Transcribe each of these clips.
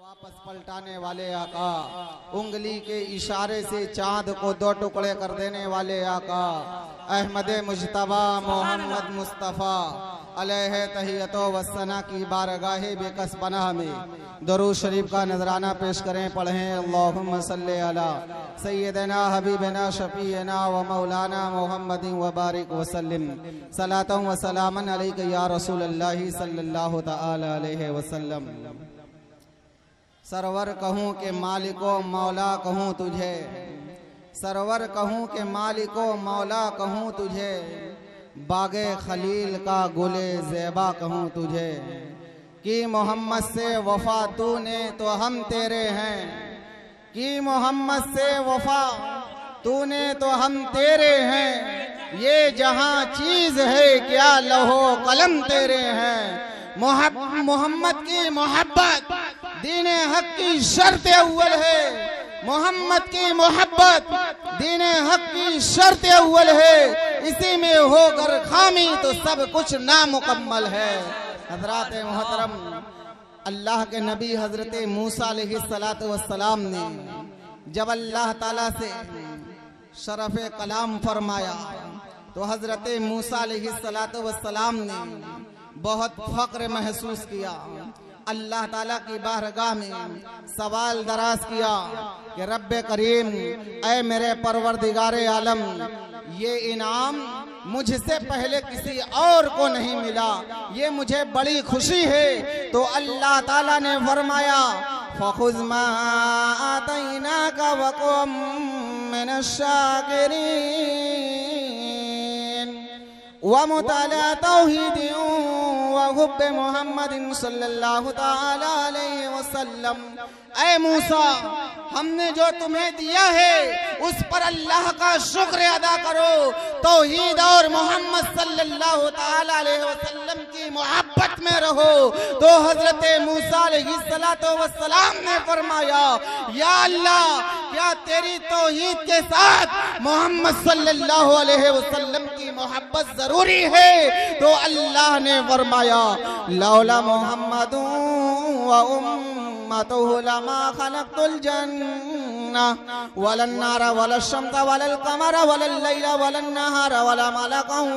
वापस पलटाने वाले आका, उंगली के इशारे से चांद को दो टुकड़े कर देने वाले आका, अहमद मुज्तबा मोहम्मद मुस्तफ़ा अलैहि तहियतो वस्सना की बारगाहे बेकस पनाह में दरूद शरीफ का नजराना पेश करें। पढ़ें अल्लाहुम्मा सल्ली अला सय्यदना हबीबना शफीना व मौलाना मुहम्मदिन व बारिक वसल्लिम सलातन व सलामन अलैका या रसूलल्लाह सल्लल्लाहु तआला अलैहि वसल्लम। सरवर कहूँ के मालिको मौला कहूँ तुझे, सरवर कहूँ के मालिको मौला कहूँ तुझे, बागे खलील का गुले ज़ेबा कहूँ तुझे। कि मोहम्मद से वफा तूने तो हम तेरे हैं, कि मोहम्मद से वफा तूने तो हम तेरे हैं। ये जहाँ चीज़ है क्या लहो कलम तेरे हैं। मोहम्मद की मोहब्बत दीन हक की शर्त अव्वल है, मोहम्मद की मोहब्बत दीन हक की शर्त अव्वल है। इसी में होकर खामी तो सब कुछ नामुकम्मल है। हज़रात मोहतरम, अल्लाह के नबी हज़रत मूसा अलैहिस्सलातु वस्सलाम ने जब अल्लाह ताला से शरफ़ कलाम फरमाया तो हज़रत मूसा अलैहिस्सलातु वस्सलाम ने बहुत फ़ख्र महसूस किया। अल्लाह ताला की बारगाह में सवाल दराज किया कि रब्बे करीम, ऐ मेरे परवरदिगारे आलम, ये इनाम मुझसे पहले किसी और को नहीं मिला, ये मुझे बड़ी खुशी है। तो अल्लाह ताला ने फरमाया फखुज़ मा आतैनाका वकुम मिनश शाकिरीन व मुताला तौहीद व हुब्ब मुहम्मदिन सल्लल्लाहु ताला अलैहि वसल्लम। ऐ मूसा, हमने जो तुम्हें दिया है उस पर अल्लाह का शुक्र अदा करो, तौहीद और मोहम्मद सल्लल्लाहु ताला अलैहि वसल्लम की मोहब्बत में रहो। तो हजरत मूसा अलैहिस्सलातु वस्सलाम ने फरमाया, या अल्लाह, क्या तेरी तौहीद के साथ मोहम्मद सल्लल्लाहु अलैहि वसल्लम की मोहब्बत जरूरी है? तो अल्लाह ने फरमाया, लौला मोहम्मदुन व उम्मतुहु लमा खलक़तुल जन्नह वलन नारा वलन शम्सा वलन कमरा वलन लैला वलन नहारा वला मलकन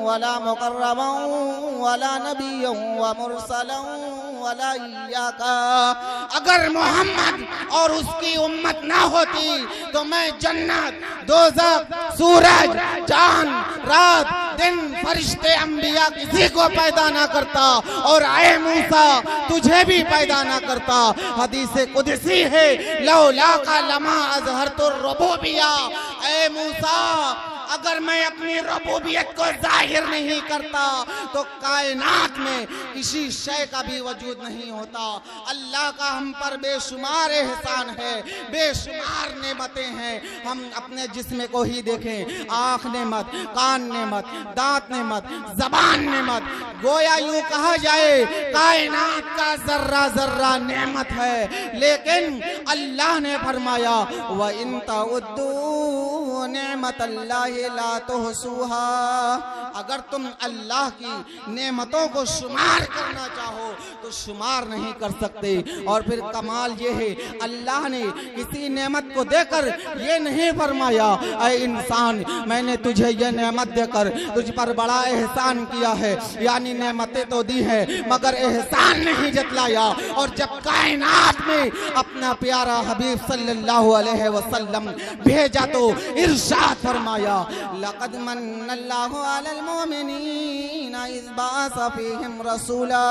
वला मुकर्रमन वला नबिय्यन व मुरसलन वला इय्याका। अगर मोहम्मद और उसकी उम्मत ना होती तो मैं जन्नत, दोज़ख, सूरज, चांद, रात, दिन, फरिश्ते, अंबिया किसी को पैदा ना करता, और ऐ मूसा तुझे भी पैदा ना करता। हदीसे कुदसी है, लौला का लमा अज़हरतुर रुबूबिया। ऐ मूसा, अगर मैं अपनी रबूबियत को जाहिर नहीं करता तो कायनात में किसी शय का भी वजूद नहीं होता। अल्लाह का हम पर बेशुमार एहसान है, बेशुमार नेमतें हैं। हम अपने जिस्म को ही देखें, आँख नेमत, कान नेमत, दांत नेमत, जबान नेमत, गोया यूं कहा जाए कायनात का जर्रा जर्रा नेमत है। लेकिन अल्लाह ने फरमाया, व इन तउद्दू नेमतल्लाहि ला तुहसूहा। अगर तुम अल्लाह की नेमतों को शुमार करना चाहो तो शुमार नहीं कर सकते। और फिर कमाल ये है, अल्लाह ने किसी नेमत को देकर ये नहीं फरमाया, ऐ इंसान, मैंने तुझे ये नेमत देकर तुझ पर बड़ा एहसान किया है, यानी नेमतें तो दी है मगर एहसान नहीं जतलाया। और जब कायनात में अपना प्यारा हबीब सल्लल्लाहु अलैहि वसल्लम भेजा तो इरशाद फरमाया, लक़द मन्नल्लाहु अलल मुमिनीना इज़ बअस फ़ीहिम रसूला।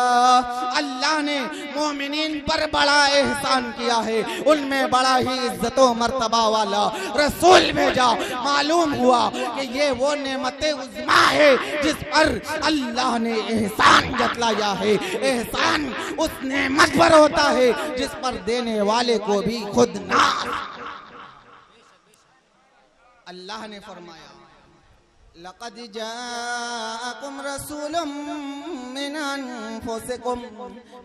अल्लाह ने मोमिनीन पर बड़ा एहसान किया है, उनमें बड़ा ही इज्जत व मर्तबा वाला रसूल भेजा। मालूम हुआ कि ये वो नेमतें उज़्मा है जिस पर अल्लाह ने एहसान जतलाया है। एहसान उस नेमत पर होता है जिस पर देने वाले को भी खुद ना। अल्लाह ने फरमाया, लक़द जाअकुम रसूलुम मिन अनफुसिकुम,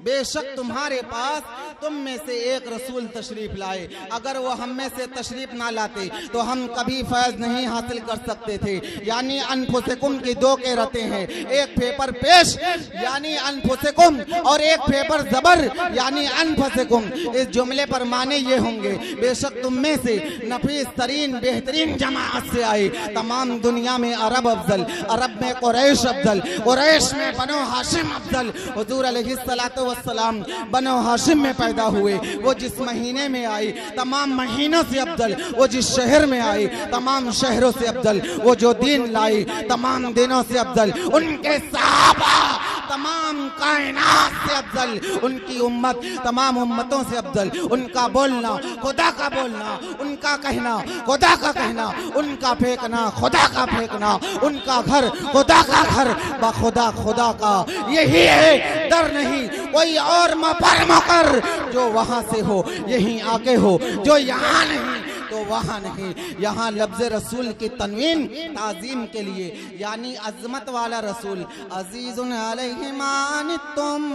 बेशक तुम्हारे पास तुम में से एक रसूल तशरीफ लाए। अगर वो हम में से तशरीफ ना लाते तो हम कभी फैज नहीं हासिल कर सकते थे। यानी अनफुसिकुम की दो के रहते हैं, एक पेपर पेश यानी अनफुसिकुम और एक पेपर जबर यानी अनफुसिकुम। इस जुमले पर माने ये होंगे, बेशक तुम में से नफीस तरीन बेहतरीन जमाअत से आए। तमाम दुनिया में अरब अफजल, अरब में कुरैश अफजल, कुरैश में बनो हाशिम अफजल। हुजूर अलैहिस्सलातु वस्सलाम बनो हाशिम में पैदा हुए, वो जिस महीने में आए तमाम महीनों से अफजल, वो जिस शहर में आए तमाम शहरों से अफजल, वो जो दीन लाए तमाम दिनों से अफजल, उनके सहाबा तमाम कायनात से अफजल, उनकी उम्मत तमाम उम्मतों से अफजल। उनका बोलना खुदा का बोलना, उनका कहना खुदा का कहना, उनका फेंकना खुदा का फेंकना, उनका घर खुदा का घर बखुदा खुदा का। यही है, डर नहीं कोई और मपर मकर, जो वहां से हो यहीं आके हो, जो यहाँ नहीं तो वहाँ नहीं। यहाँ लफ्ज़ रसूल की तनवीन ताज़ीम के लिए, यानी अज़मत वाला रसूल। अज़ीज़ुन अलैहि मा अनित्तुम,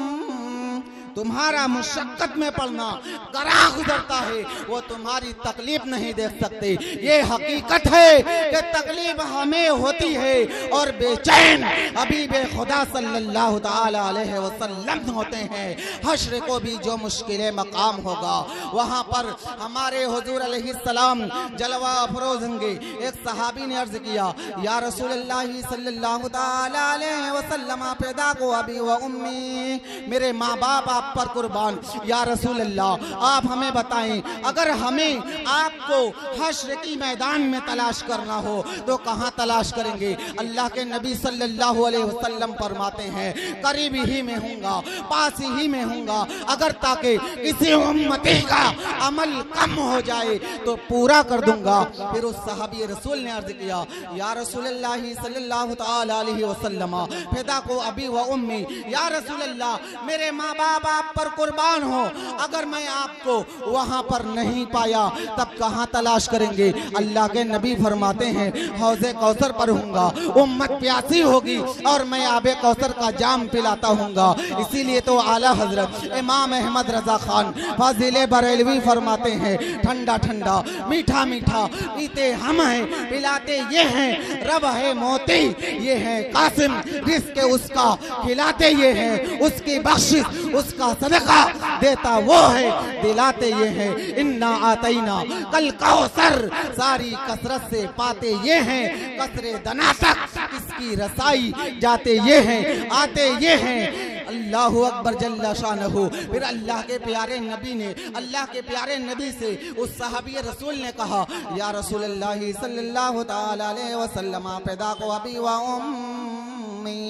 तुम्हारा मुशक्कत में पड़ना करा गुजरता है, वो तुम्हारी तकलीफ नहीं देख सकते। ये हकीकत है कि तकलीफ हमें होती है और बेचैन हबीब खुदा सल्लल्लाहु ताला अलैहि वसल्लम होते हैं। हश्र को भी जो मुश्किल मकाम होगा वहाँ पर हमारे हुजूर अलैहिस्सलाम जलवा अफरोज होंगे। एक सहाबी ने अर्ज किया, या रसूलल्लाह सल्लल्लाहु ताला अलैहि वसल्लम पैदा को अभी व उम्मी, मेरे माँ बाप आप पर कुर्बान। या रसूल अल्लाह आप हमें बताएं, अगर हमें आपको हश्र की मैदान में तलाश करना हो तो कहाँ तलाश करेंगे? अल्लाह के नबी सल्लल्लाहु अलैहि वसल्लम फरमाते हैं, करीब ही में हूँगा, पास ही में हूँगा। अगर ताकि किसी उम्मती का अमल कम हो जाए तो पूरा कर दूंगा। फिर उस सहाबी रसूल ने अर्ज किया, या रसूलल्लाह सल्लल्लाहु ताला अलैहि वसल्लम फिदा को अबी व उम्मी, या रसूल अल्लाह मेरे माँ बाप आप पर कुर्बान हो, अगर मैं आपको वहाँ पर नहीं पाया तब कहाँ तलाश करेंगे? अल्लाह के नबी फरमाते हैं, हौज़े कौसर पर हूँगा, उम्मत प्यासी होगी और मैं आबे कौसर का जाम पिलाता हूँगा। इसीलिए तो आला हजरत इमाम अहमद रजा खान फाजिले बरेलवी फरमाते हैं, ठंडा ठंडा मीठा मीठा पीते हम हैं, पिलाते ये हैं, रब है मोती ये है कासिम, रिज़्क़ उसका खिलाते ये हैं, उसकी बख्शिश उसका सदका देता वो है, दिलाते ये हैं। इन्ना आतैना कल कौसर, सारी कसरत से पाते ये हैं, कसरे दना तक इसकी रसाई जाते ये हैं, आते ये हैं। अल्लाहु अकबर जल्ला शानहू। फिर अल्लाह के प्यारे नबी ने, अल्लाह के प्यारे नबी से उस सहाबी रसूल ने कहा, या रसूलल्लाह सल्लल्लाहु ताला अलैहि वसल्लम पैदा को अबी व उम्मी,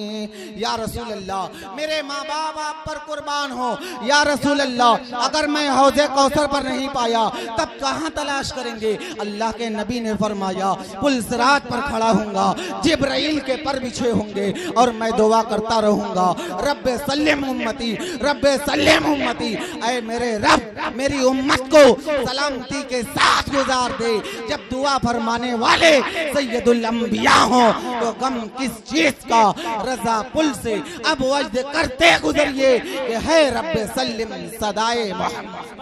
या रसूल अल्लाह मेरे माँ बाप आप पर कुर्बान हो। या रसूल अल्लाह अगर मैं हौज़े कौसर पर नहीं पाया तब कहाँ तलाश करेंगे? अल्लाह के नबी ने फरमाया, पुल सिरात पर खड़ा हूँगा, जिब्राइल के पर बिछे होंगे और मैं दुआ करता रहूँगा, रब्बे सल्लिम उम्मती, रब्बे सल्लिम उम्मती, ऐ मेरे रब मेरी उम्मत को सलामती के साथ गुजार दे। जब दुआ फरमाने वाले सैयदुल अंबिया हो तो गम किस चीज का? रजा पुल से अब वज्द करते गुजरिए कि है रब्बे सल्लिम सदाए मोहम्मद।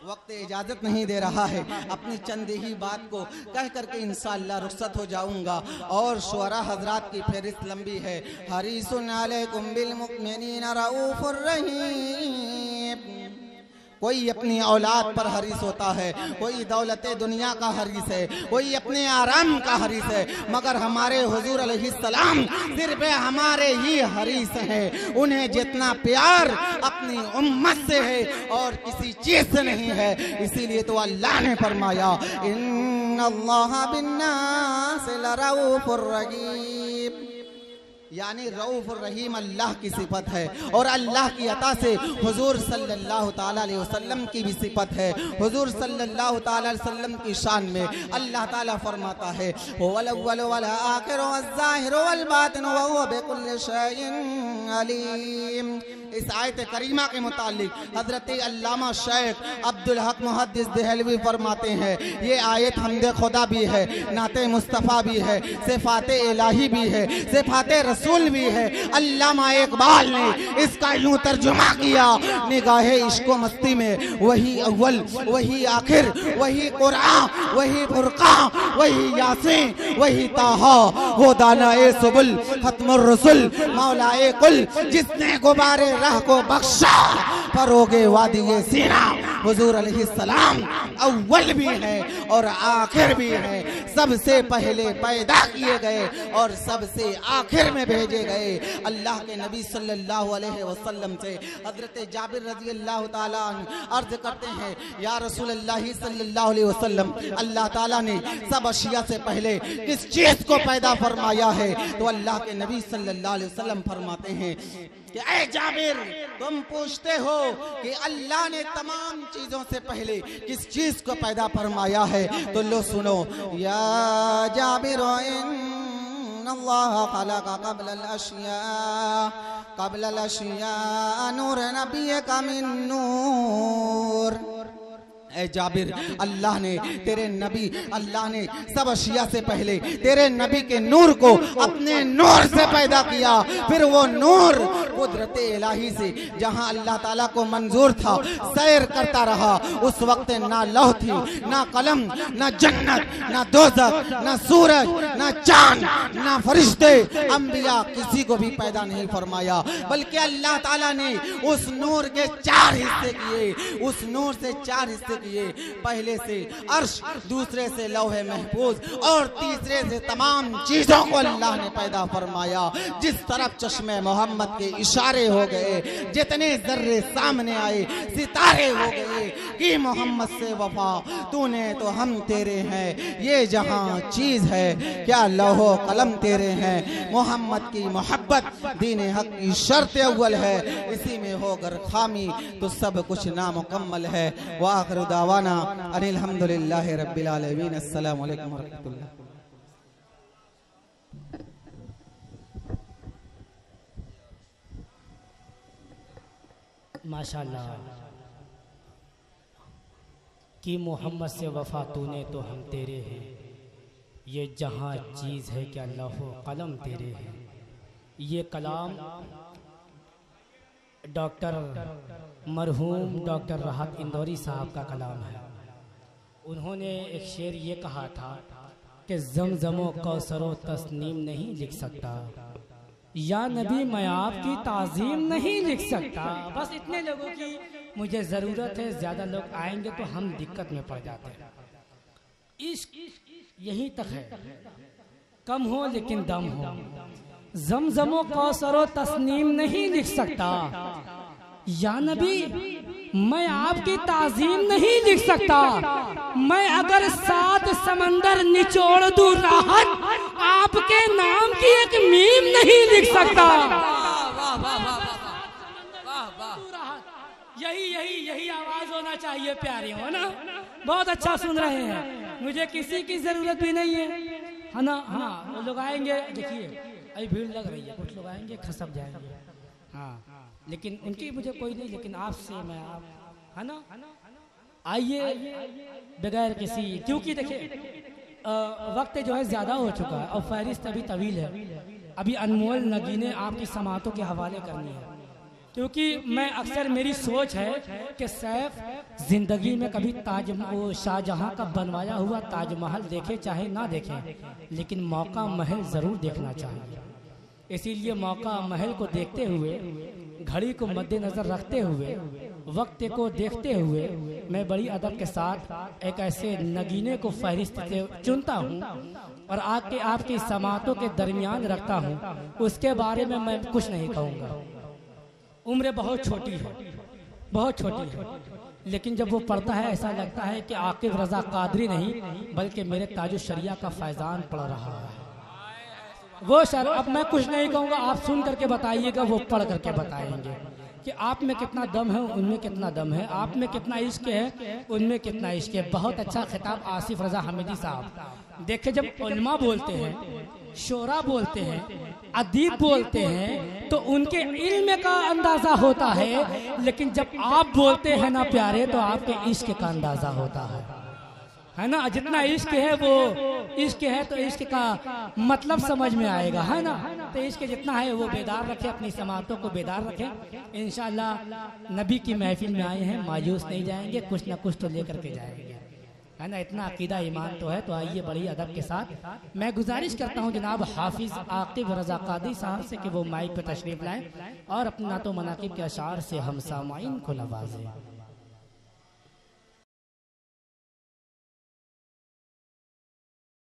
वक्त इजाजत नहीं दे रहा है, अपनी चंद ही बात को कह करके इंशाअल्लाह रुखसत हो जाऊंगा। और शुअरा हजरात की फेरिस्त लंबी है। हरीसुन अलैकुम बिल मुमिनीना रऊफुर रहीम। कोई अपनी औलाद पर हरीस होता है, कोई दौलते दुनिया का हरीस है, कोई अपने आराम का हरीस है, मगर हमारे हुजूर अलैहिस्सलाम सिर्फ हमारे ही हरीस हैं। उन्हें जितना प्यार अपनी उम्मत से है और किसी चीज से नहीं है। इसीलिए तो अल्लाह ने फरमाया, इन्नल्लाह बिन्नास लरऊफुर रहीम, यानी रऊफ़ुर रहीम अल्लाह की सिफत है और अल्लाह की अता से हुजूर सल्लल्लाहु ताला अलैहि वसल्लम की भी सिफत है। हुजूर सल्लल्लाहु ताला अलैहि वसल्लम की शान में अल्लाह ताला फरमाता है, हुवल अव्वल वल आखिर वल ज़ाहिर वल बातिन व हुवा बिकुल्लि शैइन अलीम। इस आयत करीमा के मुतालिक हजरत अल्लामा शेख अब्दुल हक मुहद्दिस देहलवी फरमाते हैं, ये आयत हमदे खुदा भी है, नाते मुस्तफ़ा भी है, सिफ़ाते इलाही भी है, सिफ़ाते रसूल भी है। अल्लामा इकबाल ने इसका यूं तर्जुमा किया, निगाहे इश्को मस्ती में वही अव्वल वही आखिर, वही कुरान वही फुरकान वही यासीन वही ताहा, वो दाना-ए सुबुल खत्मुर रसूल मौलाए कुल, जिसने गुबारे राह को बख्शा फरोगे वादी सीना। हुजूर अलैहिस्सलाम अव्वल भी है और आखिर भी है, सबसे पहले पैदा किए गए और सबसे आखिर में भेजे गए। अल्लाह के नबी सल्लल्लाहु अलैहि वसल्लम से हजरत जाबिर रज़ी अल्लाह ताला अन्हु अर्ज करते हैं, या रसूल अल्लाह सल्लल्लाहु अलैहि वसल्लम, अल्लाह ताला ने सब अशिया से पहले किस चीज को पैदा फरमाया है? तो अल्लाह के नबी सल्लल्लाहु अलैहि वसल्लम फरमाते हैं कि ऐ जाबिर, तुम पूछते हो कि अल्लाह ने तमाम चीजों से पहले किस चीज को पैदा फरमाया है, तो लो सुनो, या जाबिर इन्नल्लाह खलक़ क़ब्ल अल-अशिया नूर नबिय्यका मिन नूर। ऐ जाबिर, अल्लाह ने तेरे नबी, अल्लाह ने सब अशिया से पहले तेरे नबी के नूर को अपने नूर से पैदा किया। फिर वो नूर कुदरत इलाही से जहां अल्लाह ताला को मंजूर था सैर करता रहा। उस वक्त ना लौह थी, ना कलम, ना जन्नत, ना दोज़ख, ना सूरज, ना चांद, ना फरिश्ते, अंबिया, किसी को भी पैदा नहीं फरमाया, बल्कि अल्लाह ताला ने उस नूर के 4 हिस्से किए। उस नूर से 4 हिस्से किए, पहले से अर्श, दूसरे से लौहे महफूज और तीसरे से तमाम चीजों को अल्लाह ने पैदा फरमाया। जिस तरफ चश्मे मोहम्मद के इशारे हो गए, जितने जर्रे सामने आए सितारे हो गए कि मोहम्मद से वफा, तूने तो हम तेरे हैं, ये जहां चीज है क्या लौहो कलम तेरे हैं। मोहम्मद की मोहब्बत दीन हक की शर्त अव्वल है, इसी में हो अगर खामी तो सब कुछ नामुकम्मल है। वाखिर दावाना अनिल हम्दुलिल्लाहि रब्बिल आलमीन। अस्सलामु अलैकुम व रहमतुल्लाह। माशाअल्लाह कि मोहम्मद से वफा तूने तो हम तेरे हैं, ये जहां चीज़ है क्या लौहो कलम तेरे हैं। ये कलाम डॉक्टर मरहूम डॉक्टर राहत इंदौरी साहब का कलाम है। उन्होंने एक शेर ये कहा था कि ज़मज़मो कौसरो तस्नीम नहीं लिख सकता, या नबी मैं आपकी ताज़ीम नहीं लिख सकता। बस इतने लोगों की मुझे ज़रूरत है, ज़्यादा लोग आएंगे तो हम दिक्कत में पड़ जाते हैं। इश्क यहीं तक है, कम हो लेकिन दम हो। ज़मज़मो कौसरो तस्नीम नहीं लिख सकता, या नबी मैं आपकी ताज़ीम नहीं लिख सकता। मैं अगर 7 समंदर निचोड़ दूं राहत, आपके नाम की एक मीम नहीं लिख सकता। यही आवाज होना चाहिए प्यारे, हो ना? बहुत अच्छा सुन रहे हैं, मुझे किसी की जरूरत भी नहीं है ना? हाँ, वो लोग आएंगे, देखिए अभी भीड़ लग रही है, कुछ लोग आएंगे खसक जाएंगे, हाँ, लेकिन उनकी मुझे कोई नहीं, लेकिन आपसे मैं, आप है ना, आइए बगैर किसी, क्योंकि देखिए वक्त जो है ज़्यादा हो चुका है और फहरिस्त अभी तवील है। अभी अनमोल नगीने आपकी समातों के हवाले करनी है, क्योंकि मैं अक्सर मेरी सोच है कि सैफ जिंदगी में कभी शाहजहां का बनवाया हुआ ताजमहल देखे चाहे ना देखे, लेकिन मौका महल ज़रूर देखना चाहिए। इसीलिए मौका महल को देखते हुए, घड़ी को मद्देनजर रखते हुए, वक्त को देखते हुए, मैं बड़ी अदब के साथ एक ऐसे नगीने को फहरिस्त से चुनता हूँ और आके आपकी समातों के दरमियान रखता हूँ। उसके बारे में मैं कुछ नहीं कहूँगा, उम्र बहुत छोटी है, बहुत छोटी है, लेकिन जब वो पढ़ता है ऐसा लगता है कि आकिब रजा कादरी नहीं बल्कि मेरे ताजु शरिया का फैजान पढ़ रहा है। वो शर, अब मैं कुछ नहीं कहूँगा, आप सुन करके बताइएगा, वो पढ़ करके बताएंगे कि आप में कितना दम है, उनमें कितना दम है, आप में कितना इश्क है, उनमें कितना इश्क है। बहुत अच्छा खिताब आसिफ रजा हमीदी साहब। देखिए, जब उलमा बोलते हैं, शोरा बोलते हैं, अदीब बोलते हैं, तो उनके इल्म का अंदाजा होता है, लेकिन जब आप बोलते हैं ना प्यारे, तो आपके इश्क का अंदाजा होता है ना? जितना इश्क है वो इश्क है तो इश्क का मतलब समझ में आएगा, है ना। तो इश्क जितना है वो बेदार रखे, अपनी समातों को बेदार रखें। इंशाअल्लाह नबी की महफिल में आए हैं, मायूस नहीं जाएंगे, कुछ ना कुछ तो लेकर के जाएंगे, है ना। इतना अकीदा ईमान तो है। तो आइए बड़ी अदब के साथ मैं गुजारिश करता हूँ जनाब हाफिज आकिब रजा कादी साहब से कि वो माइक पे तशरीफ लाएं और अपना तो मनाकिब के अशार से हम सामाइन को नवाजें।